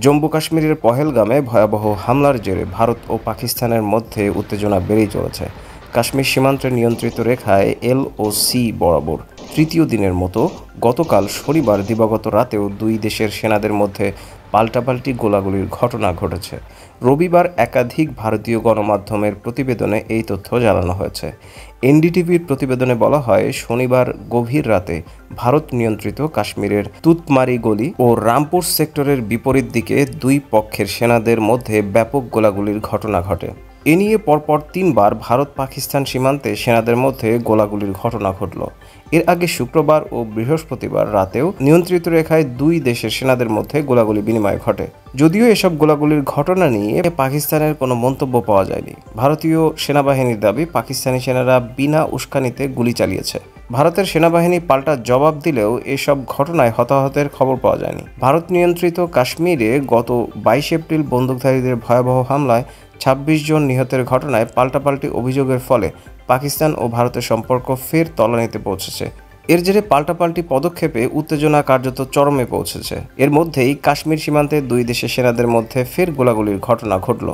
জম্মু কাশ্মীরের পহেলগামে ভয়াবহ হামলার জেরে ভারত ও পাকিস্তানের মধ্যে উত্তেজনা বেড়েই চলেছে। কাশ্মীর সীমান্তের নিয়ন্ত্রিত রেখায় LOC বরাবর তৃতীয় দিনের মতো গতকাল শনিবার দিবাগত রাতেও দুই দেশের সেনাদের মধ্যে পাল্টাপাল্টি গোলাগুলির ঘটনা ঘটেছে। রবিবার একাধিক ভারতীয় গণমাধ্যমের প্রতিবেদনে এই তথ্য জানানো হয়েছে। NDTVর প্রতিবেদনে বলা হয়, শনিবার গভীর রাতে ভারত নিয়ন্ত্রিত কাশ্মীরের তুতমারি গলি ও রামপুর সেক্টরের বিপরীত দিকে দুই পক্ষের সেনাদের মধ্যে ব্যাপক গোলাগুলির ঘটনা ঘটে। এ নিয়ে পরপর তিনবার ভারত পাকিস্তান সীমান্তে সেনাদের মধ্যে গোলাগুলির ঘটনা ঘটল। এর আগে শুক্রবার ও বৃহস্পতিবার রাতেও নিয়ন্ত্রিত রেখায় দুই দেশের সেনাদের মধ্যে গোলাগুলি বিনিময় ঘটে। যদিও এসব গোলাগুলির ঘটনা নিয়ে পাকিস্তানের কোনো মন্তব্য পাওয়া যায়নি। ভারতীয় সেনাবাহিনীর দাবি, পাকিস্তানি সেনারা বিনা উস্কানিতে গুলি চালিয়েছে। ভারতের সেনাবাহিনী পাল্টা জবাব দিলেও এসব ঘটনায় হতাহতের খবর পাওয়া যায়নি। ভারত নিয়ন্ত্রিত কাশ্মীরে গত 22 এপ্রিল বন্দুকধারীদের ভয়াবহ হামলায় 26 জন নিহতের ঘটনায় পাল্টাপাল্টি অভিযোগের ফলে পাকিস্তান ও ভারতের সম্পর্ক ফের তলানিতে পৌঁছেছে। এর জেরে পাল্টাপাল্টি পদক্ষেপে উত্তেজনা কার্যত চরমে পৌঁছেছে। এর মধ্যেই কাশ্মীর সীমান্তে দুই দেশের সেনাদের মধ্যে ফের গোলাগুলির ঘটনা ঘটল।